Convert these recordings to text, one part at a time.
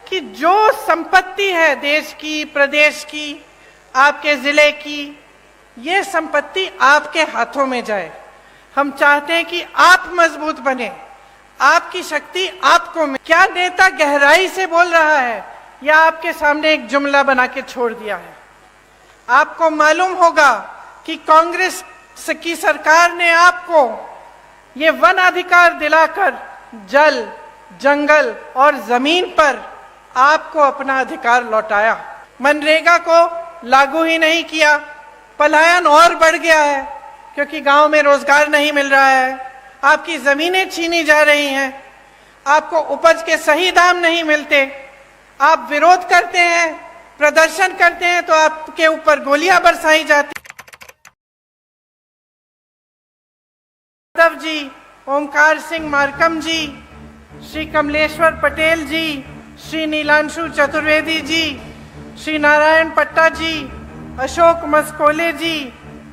कि जो संपत्ति है देश की, प्रदेश की, आपके जिले की, ये संपत्ति आपके हाथों में जाए। हम चाहते हैं कि आप मजबूत बने, आपकी शक्ति आपको मिले। क्या नेता गहराई से बोल रहा है या आपके सामने एक जुमला बना के छोड़ दिया है? आपको मालूम होगा कि कांग्रेस की सरकार ने आपको ये वन अधिकार दिलाकर जल, जंगल और जमीन पर आपको अपना अधिकार लौटाया। मनरेगा को लागू ही नहीं किया, पलायन और बढ़ गया है क्योंकि गांव में रोजगार नहीं मिल रहा है, आपकी जमीनें छीनी जा रही हैं, आपको उपज के सही दाम नहीं मिलते, आप विरोध करते हैं, प्रदर्शन करते हैं तो आपके ऊपर गोलियां बरसाई जाती। यादव जी, ओमकार सिंह मार्कम जी, श्री कमलेश्वर पटेल जी, श्री नीलांशु चतुर्वेदी जी, श्री नारायण पट्टा जी, अशोक मस्कोले जी,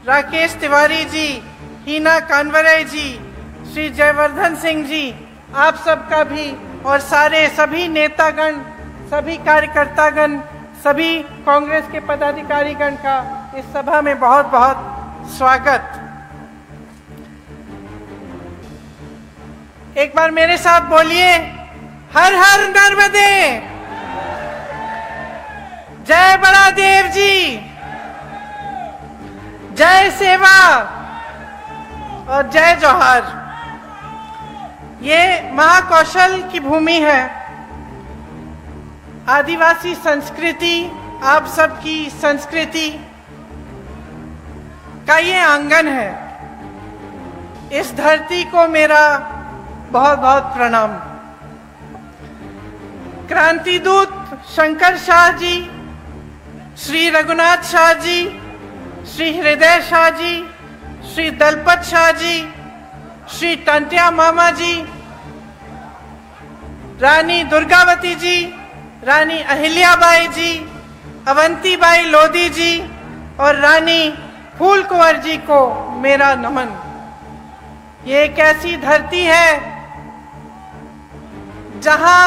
राकेश तिवारी जी, हीना कानवरे जी, श्री जयवर्धन सिंह जी, आप सबका भी और सभी नेतागण, सभी कार्यकर्तागण, सभी कांग्रेस के पदाधिकारीगण का इस सभा में बहुत बहुत स्वागत। एक बार मेरे साथ बोलिए, हर हर नर्मदे, जय बड़ा देव जी, जय सेवा और जय जोहार। ये महाकौशल की भूमि है, आदिवासी संस्कृति, आप सबकी संस्कृति का ये आंगन है। इस धरती को मेरा बहुत बहुत प्रणाम। क्रांति दूत शंकर शाह जी, श्री रघुनाथ शाह जी, श्री हृदय शाह जी, श्री दलपत शाह जी, श्री टंटिया मामा जी, रानी दुर्गावती जी, रानी अहिल्याबाई जी, अवंतीबाई लोधी जी और रानी फूल कुंवर जी को मेरा नमन। ये एक ऐसी धरती है जहां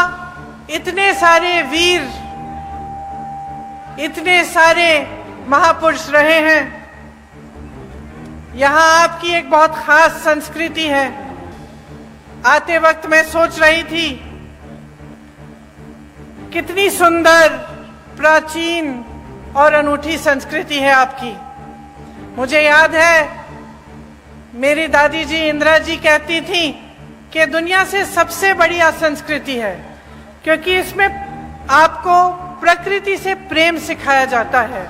इतने सारे वीर, इतने सारे महापुरुष रहे हैं। यहाँ आपकी एक बहुत खास संस्कृति है। आते वक्त मैं सोच रही थी कितनी सुंदर, प्राचीन और अनूठी संस्कृति है आपकी। मुझे याद है मेरी दादी जी इंदिरा जी कहती थी कि दुनिया से सबसे बढ़िया संस्कृति है क्योंकि इसमें आपको प्रकृति से प्रेम सिखाया जाता है,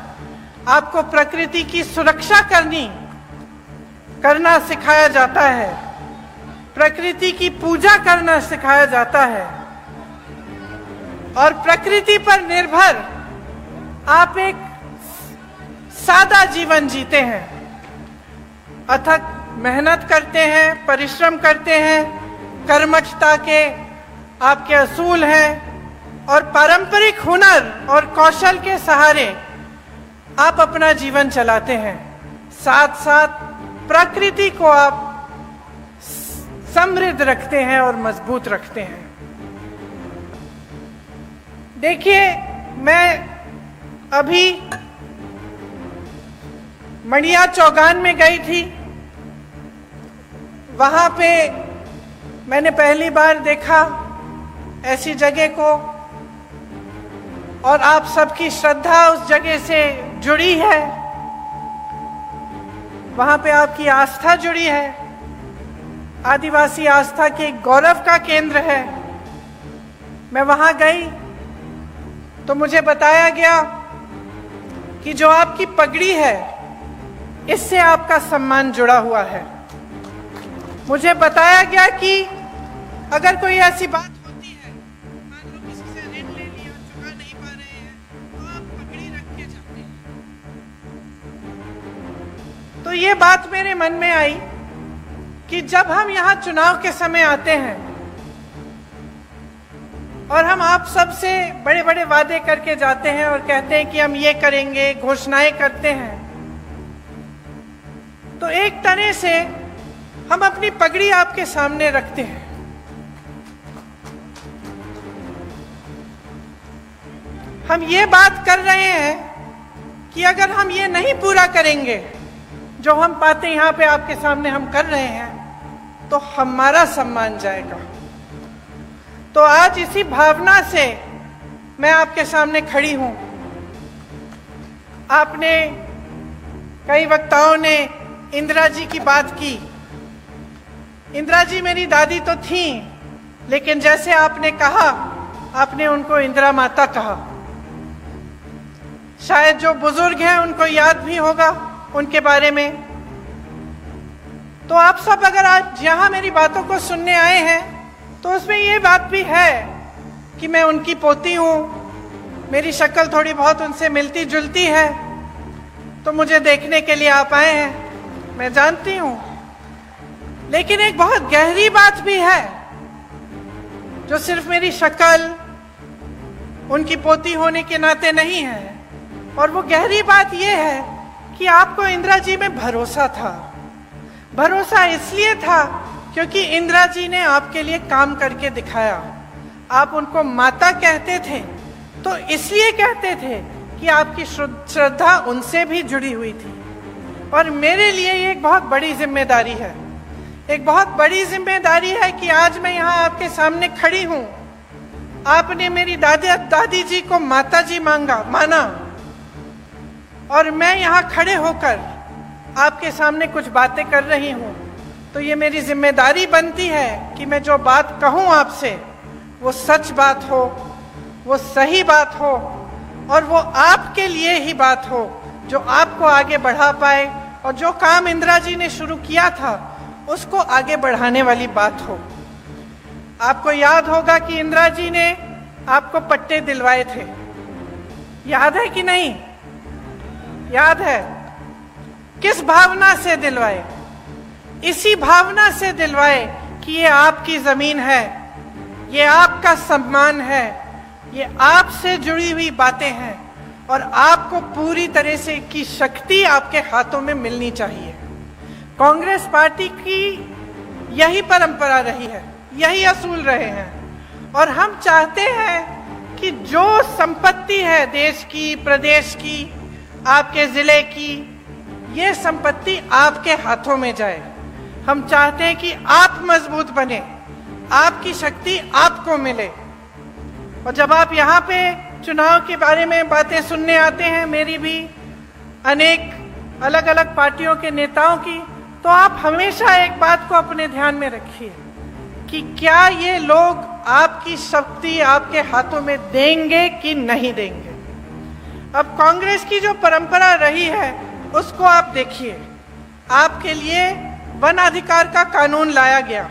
आपको प्रकृति की सुरक्षा करना सिखाया जाता है, प्रकृति की पूजा करना सिखाया जाता है और प्रकृति पर निर्भर आप एक सादा जीवन जीते हैं, अथक मेहनत करते हैं, परिश्रम करते हैं, कर्मठता के आपके असूल हैं और पारंपरिक हुनर और कौशल के सहारे आप अपना जीवन चलाते हैं। साथ साथ प्रकृति को आप समृद्ध रखते हैं और मजबूत रखते हैं। देखिए, मैं अभी मणिया चौगान में गई थी। वहां पे मैंने पहली बार देखा ऐसी जगह को और आप सबकी श्रद्धा उस जगह से जुड़ी है, वहां पे आपकी आस्था जुड़ी है। आदिवासी आस्था के गौरव का केंद्र है। मैं वहां गई तो मुझे बताया गया कि जो आपकी पगड़ी है इससे आपका सम्मान जुड़ा हुआ है। मुझे बताया गया कि अगर कोई ऐसी बात होती है, मान लो किसी से ऋण ले लिया, चुका नहीं पा रहे हैं, तो आप पगड़ी रख के जाते हैं। तो ये बात मेरे मन में आई कि जब हम यहाँ चुनाव के समय आते हैं और हम आप सबसे बड़े बड़े वादे करके जाते हैं और कहते हैं कि हम ये करेंगे, घोषणाएं करते हैं, तो एक तरह से हम अपनी पगड़ी आपके सामने रखते हैं। हम ये बात कर रहे हैं कि अगर हम ये नहीं पूरा करेंगे जो हम बातें यहाँ पे आपके सामने हम कर रहे हैं तो हमारा सम्मान जाएगा। तो आज इसी भावना से मैं आपके सामने खड़ी हूं। आपने कई वक्ताओं ने इंदिरा जी की बात की। इंदिरा जी मेरी दादी तो थी, लेकिन जैसे आपने कहा, आपने उनको इंदिरा माता कहा। शायद जो बुजुर्ग हैं उनको याद भी होगा उनके बारे में। तो आप सब अगर आज यहां मेरी बातों को सुनने आए हैं तो उसमें ये बात भी है कि मैं उनकी पोती हूं, मेरी शक्ल थोड़ी बहुत उनसे मिलती जुलती है, तो मुझे देखने के लिए आप आए हैं, मैं जानती हूं। लेकिन एक बहुत गहरी बात भी है जो सिर्फ मेरी शक्ल उनकी पोती होने के नाते नहीं है, और वो गहरी बात यह है कि आपको इंदिरा जी में भरोसा था। भरोसा इसलिए था क्योंकि इंदिरा जी ने आपके लिए काम करके दिखाया। आप उनको माता कहते थे तो इसलिए कहते थे कि आपकी श्रद्धा उनसे भी जुड़ी हुई थी। और मेरे लिए ये एक बहुत बड़ी जिम्मेदारी है, एक बहुत बड़ी जिम्मेदारी है कि आज मैं यहाँ आपके सामने खड़ी हूँ। आपने मेरी दादी जी को माता जी माना, और मैं यहाँ खड़े होकर आपके सामने कुछ बातें कर रही हूँ। तो ये मेरी जिम्मेदारी बनती है कि मैं जो बात कहूँ आपसे वो सच बात हो, वो सही बात हो, और वो आपके लिए ही बात हो, जो आपको आगे बढ़ा पाए, और जो काम इंदिरा जी ने शुरू किया था उसको आगे बढ़ाने वाली बात हो। आपको याद होगा कि इंदिरा जी ने आपको पट्टे दिलवाए थे, याद है कि नहीं? याद है। किस भावना से दिलवाए? इसी भावना से दिलवाए कि ये आपकी जमीन है, ये आपका सम्मान है, ये आपसे जुड़ी हुई बातें हैं, और आपको पूरी तरह से की शक्ति आपके हाथों में मिलनी चाहिए। कांग्रेस पार्टी की यही परंपरा रही है, यही असूल रहे हैं, और हम चाहते हैं कि जो संपत्ति है देश की, प्रदेश की, आपके जिले की, ये संपत्ति आपके हाथों में जाए। हम चाहते हैं कि आप मजबूत बने, आपकी शक्ति आपको मिले। और जब आप यहाँ पे चुनाव के बारे में बातें सुनने आते हैं, मेरी भी, अनेक अलग अलग पार्टियों के नेताओं की, तो आप हमेशा एक बात को अपने ध्यान में रखिए कि क्या ये लोग आपकी शक्ति आपके हाथों में देंगे कि नहीं देंगे। अब कांग्रेस की जो परंपरा रही है उसको आप देखिए। आपके लिए वन अधिकार का कानून लाया गया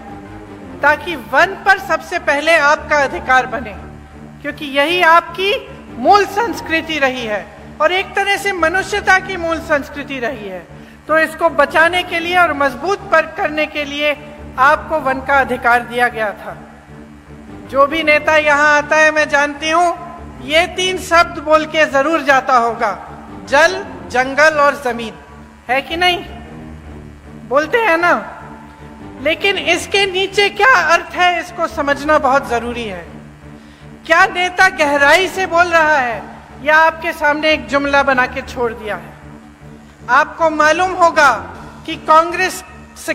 ताकि वन पर सबसे पहले आपका अधिकार बने, क्योंकि यही आपकी मूल संस्कृति रही है और एक तरह से मनुष्यता की मूल संस्कृति रही है। तो इसको बचाने के लिए और मजबूत करने के लिए आपको वन का अधिकार दिया गया था। जो भी नेता यहाँ आता है, मैं जानती हूँ ये 3 शब्द बोल के जरूर जाता होगा, जल, जंगल और जमीन, है कि नहीं? बोलते हैं ना। लेकिन इसके नीचे क्या अर्थ है, इसको समझना बहुत जरूरी है। क्या नेता गहराई से बोल रहा है या आपके सामने एक जुमला बना के छोड़ दिया है? आपको मालूम होगा कि कांग्रेस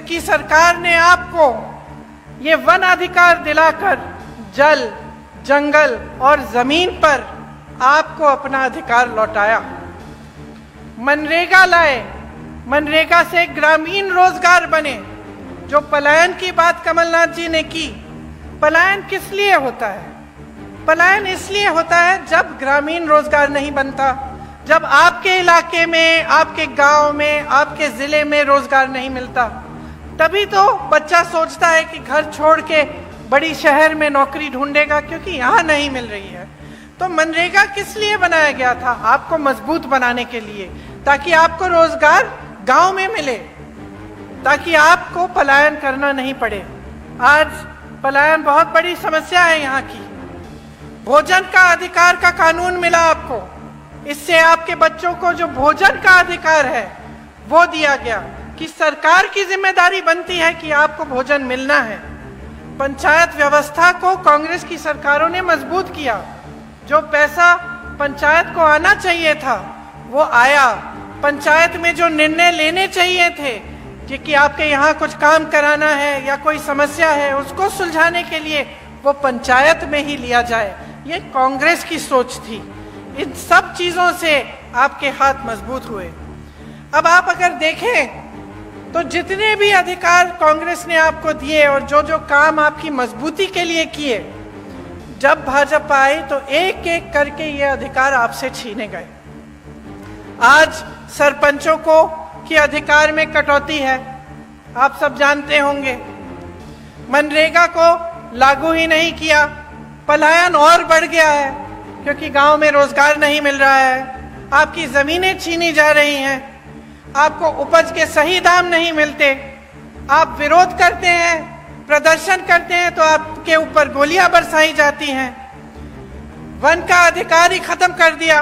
की सरकार ने आपको ये वन अधिकार दिलाकर जल, जंगल और जमीन पर आपको अपना अधिकार लौटाया। मनरेगा लाए, मनरेगा से ग्रामीण रोजगार बने। जो पलायन की बात कमलनाथ जी ने की, पलायन किस लिए होता है? पलायन इसलिए होता है जब ग्रामीण रोजगार नहीं बनता, जब आपके इलाके में, आपके गांव में, आपके जिले में रोजगार नहीं मिलता, तभी तो बच्चा सोचता है कि घर छोड़ के बड़ी शहर में नौकरी ढूंढेगा, क्योंकि यहाँ नहीं मिल रही है। तो मनरेगा किस लिए बनाया गया था? आपको मजबूत बनाने के लिए, ताकि आपको रोजगार गांव में मिले, ताकि आपको पलायन करना नहीं पड़े। आज पलायन बहुत बड़ी समस्या है यहाँ की। भोजन का अधिकार का कानून मिला आपको, इससे आपके बच्चों को जो भोजन का अधिकार है वो दिया गया कि सरकार की जिम्मेदारी बनती है कि आपको भोजन मिलना है। पंचायत व्यवस्था को कांग्रेस की सरकारों ने मजबूत किया। जो पैसा पंचायत को आना चाहिए था वो आया। पंचायत में जो निर्णय लेने चाहिए थे कि आपके यहाँ कुछ काम कराना है या कोई समस्या है उसको सुलझाने के लिए वो पंचायत में ही लिया जाए, ये कांग्रेस की सोच थी। इन सब चीजों से आपके हाथ मजबूत हुए। अब आप अगर देखें तो जितने भी अधिकार कांग्रेस ने आपको दिए और जो जो काम आपकी मजबूती के लिए किए, जब भाजपा आई तो एक एक करके ये अधिकार आपसे छीने गए। आज सरपंचों को के अधिकार में कटौती है, आप सब जानते होंगे। मनरेगा को लागू ही नहीं किया, पलायन और बढ़ गया है क्योंकि गांव में रोजगार नहीं मिल रहा है। आपकी जमीनें छीनी जा रही हैं, आपको उपज के सही दाम नहीं मिलते, आप विरोध करते हैं, प्रदर्शन करते हैं तो आपके ऊपर गोलियां बरसाई जाती हैं। वन का अधिकार ही खत्म कर दिया।